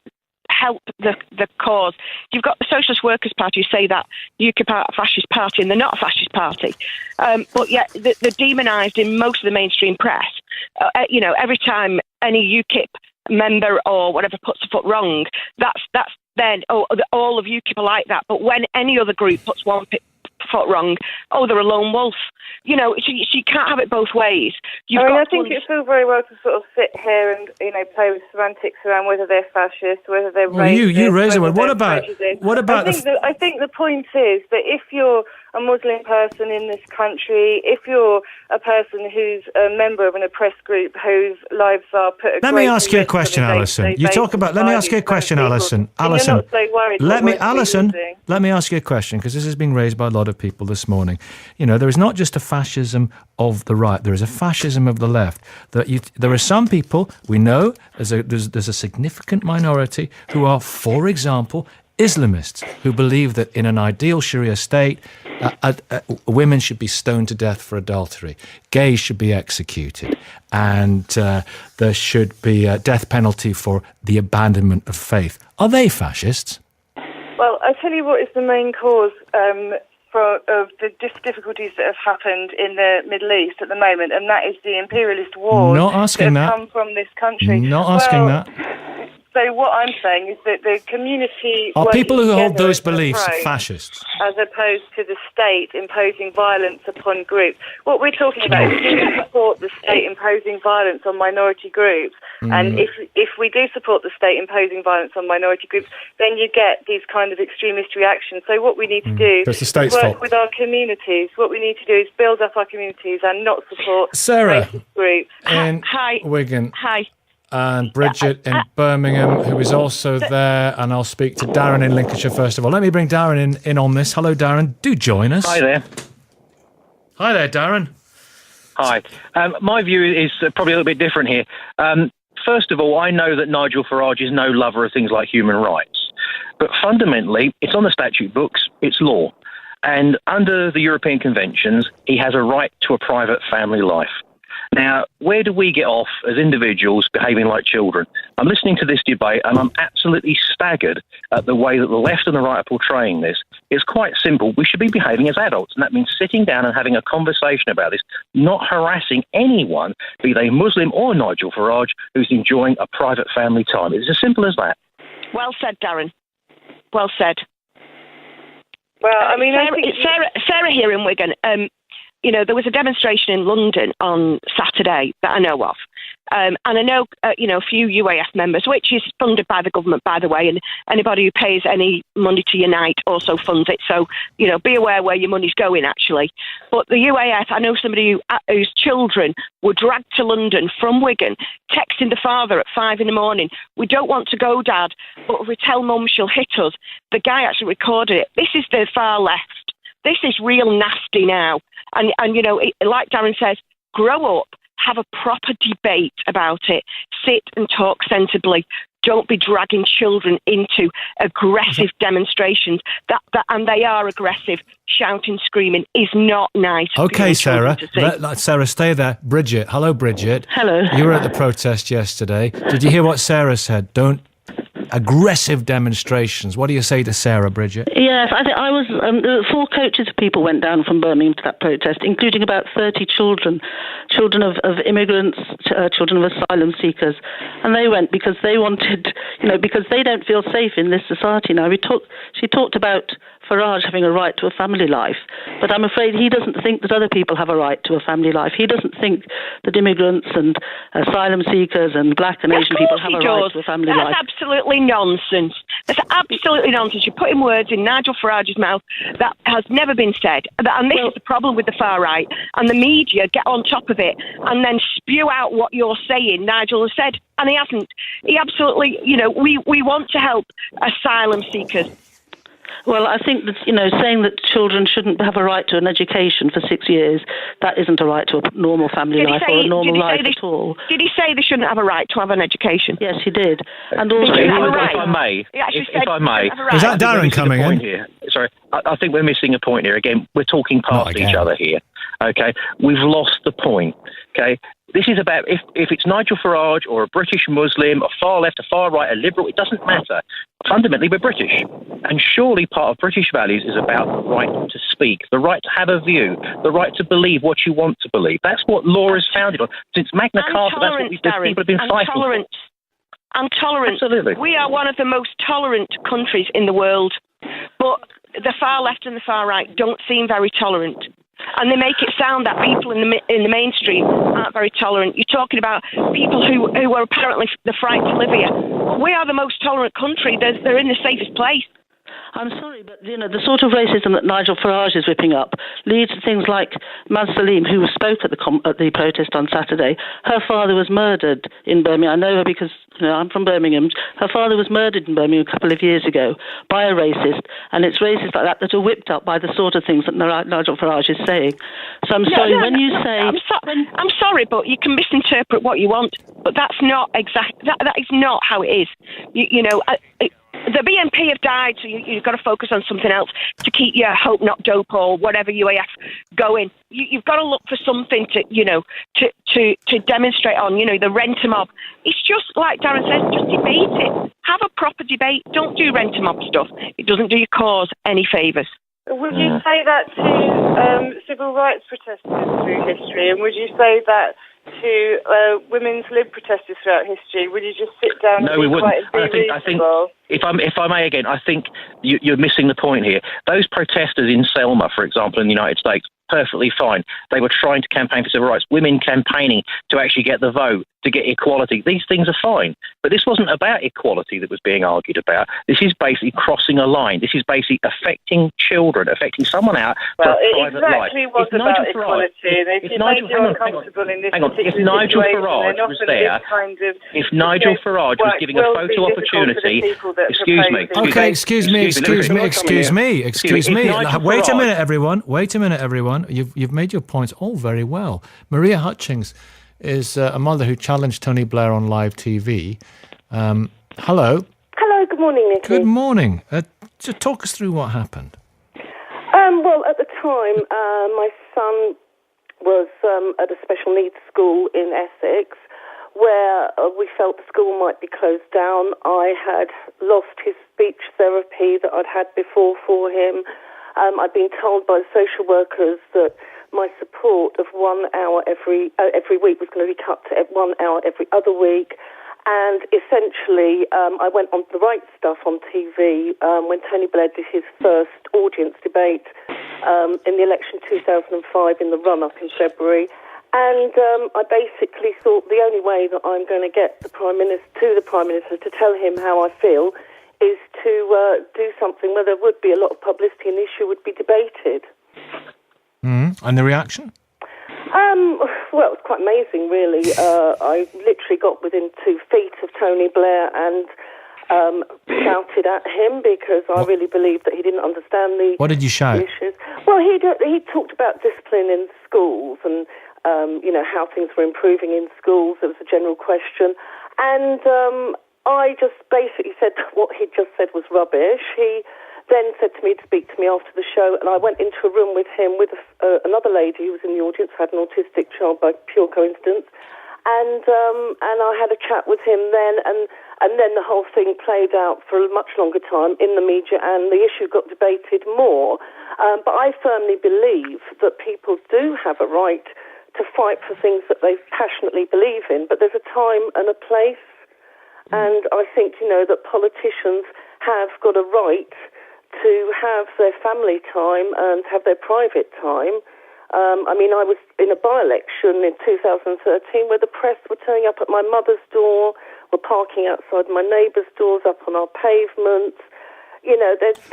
help the cause. You've got the Socialist Workers' Party who say that UKIP are a fascist party, and they're not a fascist party. But yet they're demonised in most of the mainstream press. Every time any UKIP member or whatever puts a foot wrong, that's then, all of UKIP are like that. But when any other group puts one foot wrong, they're a lone wolf. She can't have it both ways.
I think it's all very well to sort of sit here and, play with semantics around whether they're fascist, whether they're racist.
You raise it. What about
I think the point is that if you're a Muslim person in this country, if you're a person who's a member of an oppressed group whose lives are put at
Let me ask you a question, Alison. You talk about... Let me ask you a question, Alison. Alison, let me ask you a question, because this has been raised by a lot of people this morning. There is not just a fascism of the right, there is a fascism of the left. There are some people, we know, there's a significant minority who are, for example, Islamists, who believe that in an ideal Sharia state, women should be stoned to death for adultery, gays should be executed, and there should be a death penalty for the abandonment of faith. Are they fascists?
Well, I tell you what is the main cause of the difficulties that have happened in the Middle East at the moment, and that is the imperialist wars that have come from this country.
Not asking that.
So what I'm saying is that the community...
Are people who hold those beliefs fascists?
As opposed to the state imposing violence upon groups. What we're talking about is do we support the state imposing violence on minority groups? And if we do support the state imposing violence on minority groups, then you get these kind of extremist reactions. So what we need to do is work with our communities. What we need to do is build up our communities and not support racist groups.
Hi. Wigan.
Hi.
and Bridget in Birmingham, who is also there, and I'll speak to Darren in Lincolnshire first of all. Let me bring Darren in on this. Hello, Darren. Do join us.
Hi there.
Hi there, Darren.
Hi. My view is probably a little bit different here. First of all, I know that Nigel Farage is no lover of things like human rights. But fundamentally, it's on the statute books, it's law. And under the European conventions, he has a right to a private family life. Now, where do we get off as individuals behaving like children? I'm listening to this debate and I'm absolutely staggered at the way that the left and the right are portraying this. It's quite simple. We should be behaving as adults, and that means sitting down and having a conversation about this, not harassing anyone, be they Muslim or Nigel Farage, who's enjoying a private family time. It's as simple as that.
Well said, Darren. Well said.
Well, I mean,
Sarah here in Wigan. There was a demonstration in London on Saturday that I know of. And I know, a few UAF members, which is funded by the government, by the way, and anybody who pays any money to Unite also funds it. So, be aware where your money's going, actually. But the UAF, I know somebody whose children were dragged to London from Wigan, texting the father at 5 a.m. We don't want to go, Dad, but if we tell Mum, she'll hit us. The guy actually recorded it. This is the far left. This is real nasty now. And like Darren says, grow up, have a proper debate about it, sit and talk sensibly. Don't be dragging children into aggressive demonstrations. And they are aggressive. Shouting, screaming is not nice.
Okay, Sarah. Sarah, stay there. Bridget. Hello, Bridget.
Hello.
You were at the protest yesterday. Did you hear what Sarah said? Don't aggressive demonstrations. What do you say to Sarah, Bridget?
Yes, I think I was. 4 coaches of people went down from Birmingham to that protest, including about 30 children of immigrants, children of asylum seekers, and they went because they wanted, because they don't feel safe in this society now. She talked about Farage having a right to a family life, but I'm afraid he doesn't think that other people have a right to a family life. He doesn't think that immigrants and asylum seekers and black and Asian people have a right to a family life.
That's absolutely nonsense. That's absolutely nonsense. You're putting words in Nigel Farage's mouth that has never been said. And this is the problem with the far right. And the media get on top of it and then spew out what you're saying Nigel has said. And he hasn't. He absolutely, we want to help asylum seekers.
Well, I think that, saying that children shouldn't have a right to an education for 6 years, that isn't a right to a normal family life or a normal life at all.
Did he say they shouldn't have a right to have an education?
Yes, he did. And also,
if I may,
is that Darren coming in?
Here. Sorry, I think we're missing a point here. Again, we're talking past each other here. Okay, we've lost the point. Okay. This is about if it's Nigel Farage or a British Muslim, a far left, a far right, a liberal, it doesn't matter. Fundamentally, we're British. And surely part of British values is about the right to speak, the right to have a view, the right to believe what you want to believe. That's what law is founded on. Since Magna Carta, that's what people have been fighting for.
And tolerance.
Absolutely.
We are one of the most tolerant countries in the world. But the far left and the far right don't seem very tolerant. And they make it sound that people in the mainstream aren't very tolerant. You're talking about people who are apparently the fright to live here. We are the most tolerant country. They're in the safest place.
I'm sorry, but the sort of racism that Nigel Farage is whipping up leads to things like Maz Salim, who spoke at the protest on Saturday. Her father was murdered in Birmingham. I know her because I'm from Birmingham. Her father was murdered in Birmingham a couple of years ago by a racist, and it's racists like that are whipped up by the sort of things that Nigel Farage is saying. So I'm sorry when you say
I'm sorry, but you can misinterpret what you want, but that's not exact. That is not how it is. The BNP have died, so you've got to focus on something else to keep your Hope Not Dope or whatever UAF going. You've got to look for something to demonstrate on. The rent-a-mob. It's just like Darren says, just debate it. Have a proper debate. Don't do rent-a-mob stuff. It doesn't do your cause any favours.
Would you say that to civil rights protesters through history, and would you say that to women's lib protesters throughout history? Would you just sit down and be quite reasonable?
if I may again, I think you're missing the point here. Those protesters in Selma, for example, in the United States, perfectly fine. They were trying to campaign for civil rights. Women campaigning to actually get the vote, to get equality. These things are fine. But this wasn't about equality that was being argued about. This is basically crossing a line. This is basically affecting children, affecting someone out for a private life.
Well, it exactly was about equality. If
Nigel Farage was there, if Nigel Farage was giving a photo opportunity, excuse me.
Wait a minute, everyone. You've made your points all very well. Maria Hutchings is a mother who challenged Tony Blair on live TV. Hello.
Hello, good morning, Nicky.
Good morning. Just talk us through what happened.
Well, at the time, my son was at a special needs school in Essex where we felt the school might be closed down. I had lost his speech therapy that I'd had before for him. I'd been told by the social workers that my support of 1 hour every week was going to be cut to 1 hour every other week. And essentially, I went on the right stuff on TV when Tony Blair did his first audience debate in the election 2005 in the run-up in February. And I basically thought the only way that I'm going to get the Prime Minister to tell him how I feel is to do something where there would be a lot of publicity and the issue would be debated.
And the reaction?
Well, it was quite amazing, really. I literally got within 2 feet of Tony Blair and shouted at him because I really believed that he didn't understand the
What did you shout?
issues. Well, he talked about discipline in schools and how things were improving in schools. There was a general question, and I just basically said what he'd just said was rubbish. He then said to me to speak to me after the show, and I went into a room with him with another lady who was in the audience, who had an autistic child by pure coincidence, and I had a chat with him then, and then the whole thing played out for a much longer time in the media, and the issue got debated more. But I firmly believe that people do have a right to fight for things that they passionately believe in, but there's a time and a place, and I think, that politicians have got a right to have their family time and have their private time. I was in a by-election in 2013 where the press were turning up at my mother's door, were parking outside my neighbours' doors, up on our pavements.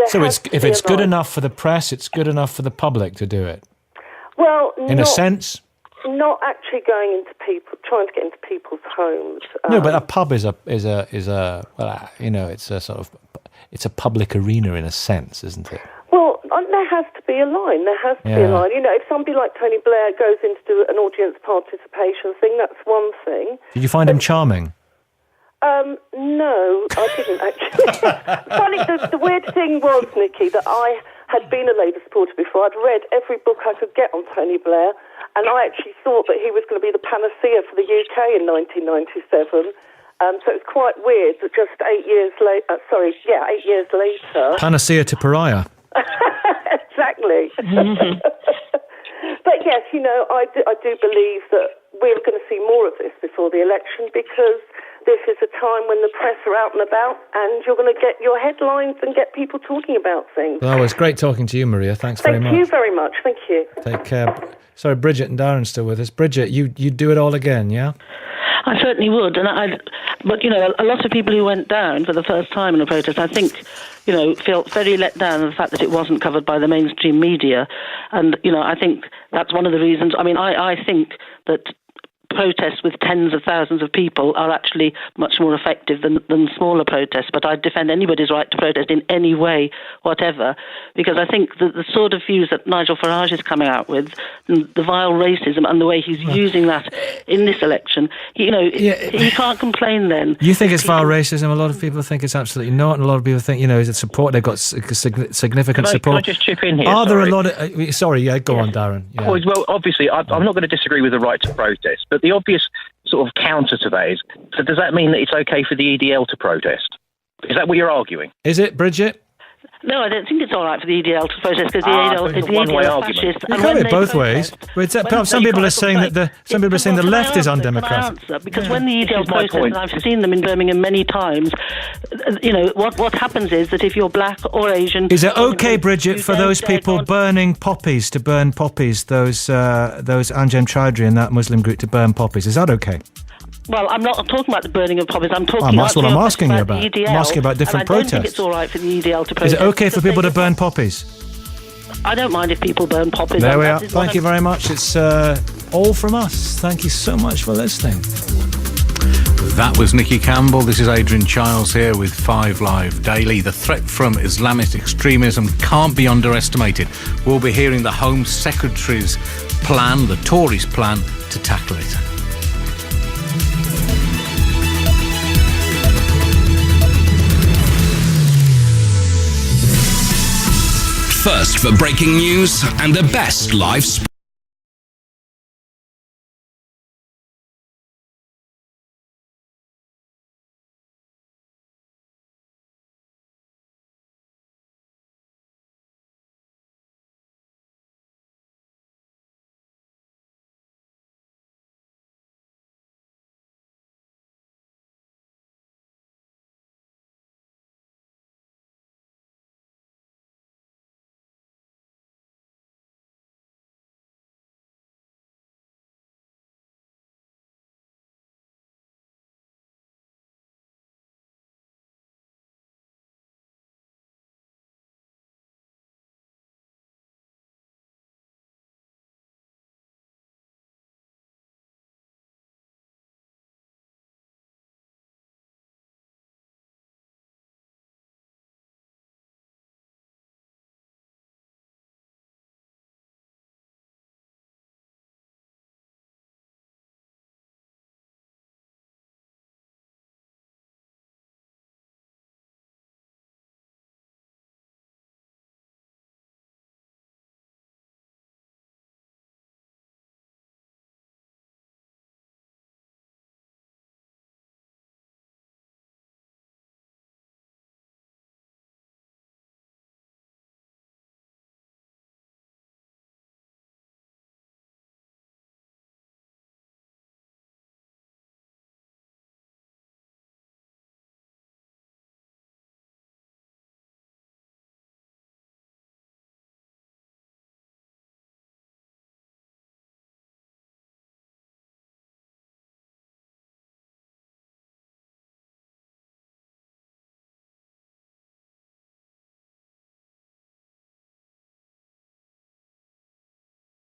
So if it's good enough for the press, it's good enough for the public to do it?
Well,
in a sense?
Not actually going into trying to get into people's homes.
No, but a pub is a it's a public arena in a sense, isn't it?
Well, there has to be a line. There has to be a line. If somebody like Tony Blair goes in to do an audience participation thing, that's one thing.
Did you find him charming?
No, I didn't actually. Funny, the weird thing was, Nicky, that I had been a Labour supporter before. I'd read every book I could get on Tony Blair, and I actually thought that he was going to be the panacea for the UK in 1997. So it's quite weird that just 8 years later... 8 years later...
Panacea to pariah.
Exactly. But yes, I do believe that we're going to see more of this before the election because this is a time when the press are out and about and you're going to get your headlines and get people talking about things.
Well, it's great talking to you, Maria. Thanks very much.
Thank you very much. Thank you.
Take care. Sorry, Bridget and Darren's still with us. Bridget, you'd do it all again, yeah?
I certainly would, but a lot of people who went down for the first time in a protest, I think, felt very let down in the fact that it wasn't covered by the mainstream media, and I think that's one of the reasons. I think that protests with tens of thousands of people are actually much more effective than smaller protests. But I defend anybody's right to protest in any way, whatever, because I think that the sort of views that Nigel Farage is coming out with, the vile racism and the way he's using that in this election, he can't complain then.
You think it's vile racism? A lot of people think it's absolutely not, and a lot of people think, is it support? They've got significant support.
Can I just chip in here?
Are there a lot of... go on, Darren. Yeah.
Well, obviously, I'm not going to disagree with the right to protest, but the obvious sort of counter to that is, so does that mean that it's okay for the EDL to protest? Is that what you're arguing?
Is it, Bridget?
No, I don't think it's all right for the EDL to protest because the EDL are fascist.
You can't have it both ways. Some people are saying that the left is undemocratic.
Because when the EDL protest, and I've seen them in Birmingham many times, what happens is that if you're black or Asian...
Is it okay, Bridget, for those people burning poppies, to burn poppies, those Anjem Chaudhry and that Muslim group to burn poppies? Is that okay?
Well, I'm not talking about the burning of poppies. I'm talking
that's what I'm asking you about.
EDL,
I'm asking about different protests.
I don't think it's all right for the EDL to protest.
Is it okay for people to burn poppies?
I don't mind if people burn poppies.
There we are. Thank you very much. It's all from us. Thank you so much for listening.
That was Nikki Campbell. This is Adrian Childs here with 5 Live Daily. The threat from Islamist extremism can't be underestimated. We'll be hearing the Home Secretary's plan, the Tories' plan, to tackle it.
First for breaking news and the best live sport.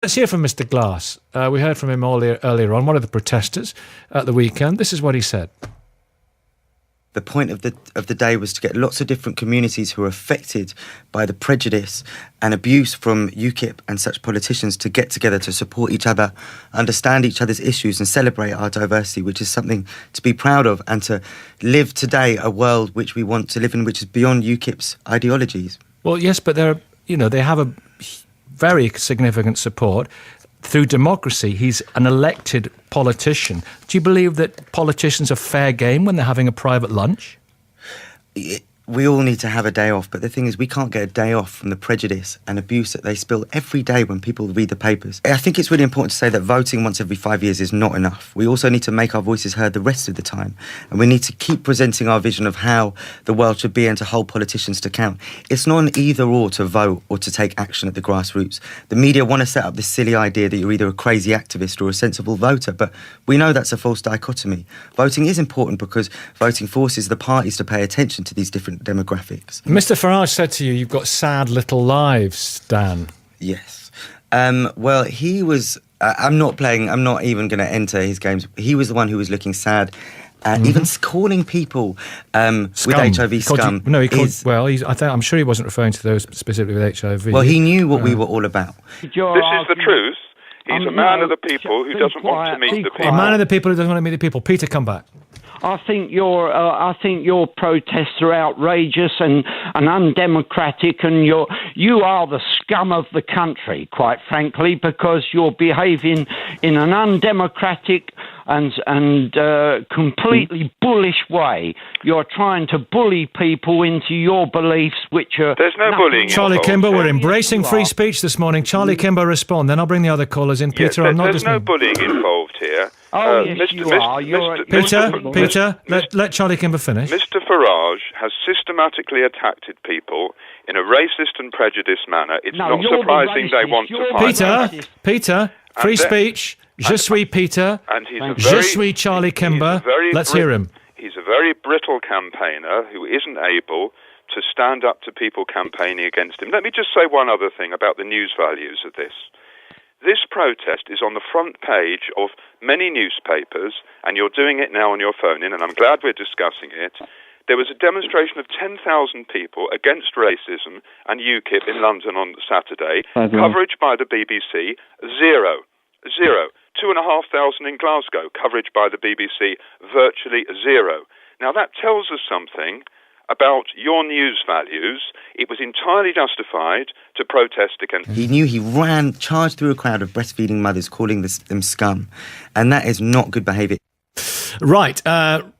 Let's hear from Mr. Glass. We heard from him earlier on, one of the protesters at the weekend. This is what he said.
The point of the day was to get lots of different communities who are affected by the prejudice and abuse from UKIP and such politicians to get together to support each other, understand each other's issues and celebrate our diversity, which is something to be proud of, and to live today a world which we want to live in, which is beyond UKIP's ideologies.
Well, yes, but they have a very significant support through democracy. He's an elected politician. Do you believe that politicians are fair game when they're having a private lunch?
We all need to have a day off, but the thing is we can't get a day off from the prejudice and abuse that they spill every day when people read the papers. I think it's really important to say that voting once every 5 years is not enough. We also need to make our voices heard the rest of the time, and we need to keep presenting our vision of how the world should be and to hold politicians to account. It's not an either or to vote or to take action at the grassroots. The media want to set up this silly idea that you're either a crazy activist or a sensible voter, but we know that's a false dichotomy. Voting is important because voting forces the parties to pay attention to these different demographics.
Mr. Farage said to you, you've got sad little lives, Dan.
Yes. Well, he was... I'm not even going to enter his games. He was the one who was looking sad. Even calling people with HIV scum.
I'm sure he wasn't referring to those specifically with HIV.
Well, he knew what we were all about.
This is the truth. He's a man of the people who doesn't want to meet the people.
A man of the people who doesn't want to meet the people. Peter, come back.
I think your protests are outrageous and undemocratic, and you are the scum of the country, quite frankly, because you're behaving in an undemocratic and completely bullish way. You're trying to bully people into your beliefs, which are...
There's no bullying.
Charlie Kimber, we're embracing free speech this morning. Charlie Kimber, respond. Then I'll bring the other callers in. Peter, I'm not
There's no bullying involved here.
Oh, yes, you are.
Peter, let Charlie Kimber finish.
Mr. Farage has systematically attacked people in a racist and prejudiced manner. It's not surprising they want to fight.
Peter, free speech. Je suis Peter.
And he's a
Je suis Charlie Kimber. Let's hear him.
He's a very brittle campaigner who isn't able to stand up to people campaigning against him. Let me just say one other thing about the news values of this. This protest is on the front page of many newspapers, and you're doing it now on your phone in, and I'm glad we're discussing it. There was a demonstration of 10,000 people against racism and UKIP in London on Saturday. Coverage by the BBC, zero. 2,500 in Glasgow. Coverage by the BBC, virtually zero. Now that tells us something about your news values. It was entirely justified to protest against...
He knew he charged through a crowd of breastfeeding mothers, calling them scum. And that is not good behaviour.
Right,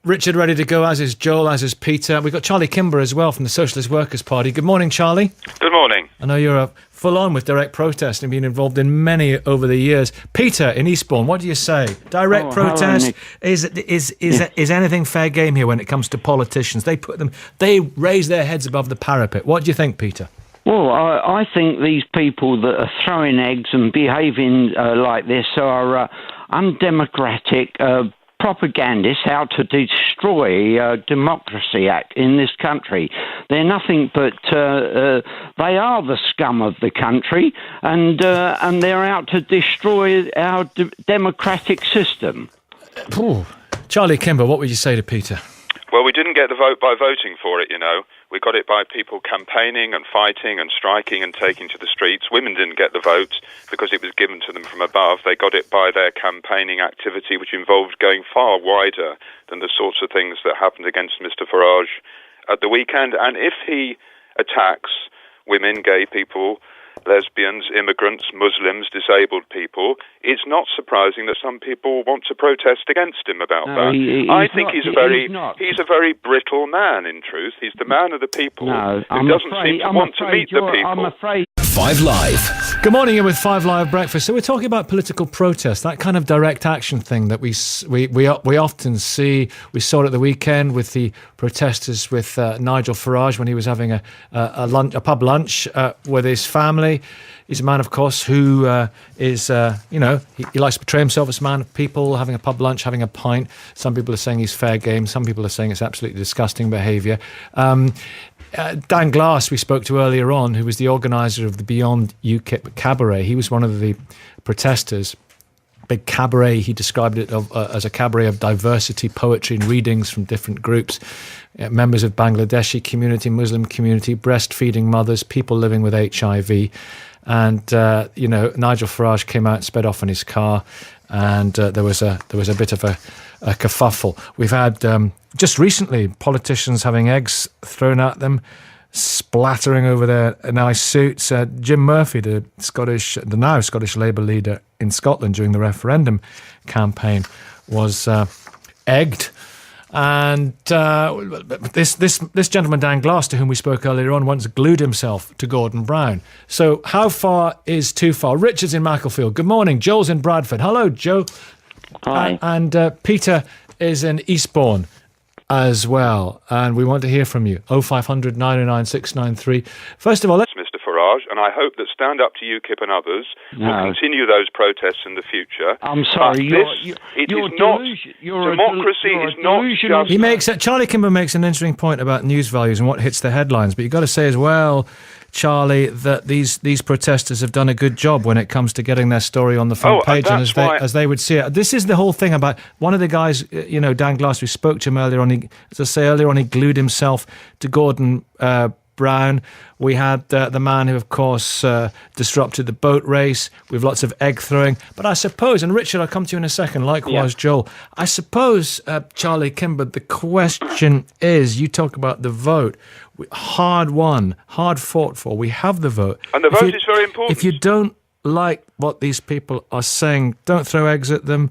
Richard ready to go, as is Joel, as is Peter. We've got Charlie Kimber as well from the Socialist Workers' Party. Good morning, Charlie.
Good morning.
I know you're full on with direct protest and been involved in many over the years. Peter in Eastbourne, what do you say? Direct protest, is anything fair game here when it comes to politicians? They raise their heads above the parapet. What do you think, Peter?
Well, I think these people that are throwing eggs and behaving like this are undemocratic propagandists out to destroy democracy act in this country. They're nothing but they are the scum of the country, and they're out to destroy our democratic system.
Charlie Kimber, what would you say to Peter?
Well, we didn't get the vote by voting for it, you know. We got it by people campaigning and fighting and striking and taking to the streets. Women didn't get the vote because it was given to them from above. They got it by their campaigning activity, which involved going far wider than the sorts of things that happened against Mr. Farage at the weekend. And if he attacks women, gay people, lesbians, immigrants, Muslims, disabled people, it's not surprising that some people want to protest against him about that. I think he's a very brittle man, in truth. He's the man of the people who doesn't seem to want to meet the people.
I'm afraid.
5 Live.
Good morning, you're with 5 Live Breakfast. So we're talking about political protest, that kind of direct action thing that we often see. We saw it at the weekend with the protesters with Nigel Farage when he was having a pub lunch with his family. He's a man, of course, who is, he likes to portray himself as a man of people, having a pub lunch, having a pint. Some people are saying he's fair game. Some people are saying it's absolutely disgusting behaviour. Dan Glass, we spoke to earlier on, who was the organiser of the Beyond UKIP cabaret. He was one of the protesters. Big cabaret, he described it as a cabaret of diversity, poetry and readings from different groups. Members of Bangladeshi community, Muslim community, breastfeeding mothers, people living with HIV. And, Nigel Farage came out and sped off in his car. And there was a bit of a kerfuffle. We've had just recently politicians having eggs thrown at them, splattering over their nice suits. Jim Murphy, the now Scottish Labour leader in Scotland during the referendum campaign, was egged. And this gentleman, Dan Glass, to whom we spoke earlier on, once glued himself to Gordon Brown. So how far is too far? Richard's in Macclesfield. Good morning. Joel's in Bradford. Hello, Joe.
Hi.
And Peter is in Eastbourne as well. And we want to hear from you. 0500 909 693. First of all,
Mr. Farage, and I hope that Stand Up to UKIP and others will continue those protests in the future.
I'm sorry,
democracy is not just...
Charlie Kimber makes an interesting point about news values and what hits the headlines, but you've got to say as well, Charlie, that these protesters have done a good job when it comes to getting their story on the front page, and as they would see it. This is the whole thing about one of the guys, Dan Glass, we spoke to him earlier on. He glued himself to Gordon Brown. We had the man who, of course, disrupted the boat race. We have lots of egg throwing. But I suppose, and Richard, I'll come to you in a second, likewise, Joel, I suppose, Charlie Kimber, the question is, you talk about the vote. Hard won, hard fought for. We have the vote.
And the vote is very important.
If you don't like what these people are saying, don't throw eggs at them.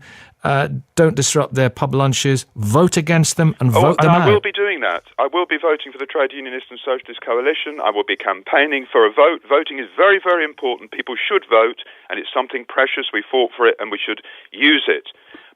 don't disrupt their pub lunches, vote against them and vote them out.
I will be doing that. I will be voting for the Trade Unionist and Socialist Coalition. I will be campaigning for a vote. Voting is very, very important. People should vote, and it's something precious. We fought for it, and we should use it.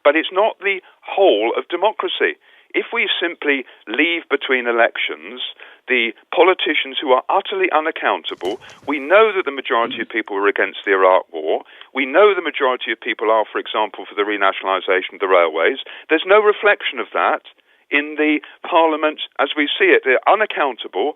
But it's not the whole of democracy. If we simply leave between elections the politicians who are utterly unaccountable, we know that the majority of people were against the Iraq War. We know the majority of people are, for example, for the renationalisation of the railways. There's no reflection of that in the Parliament as we see it. They're unaccountable.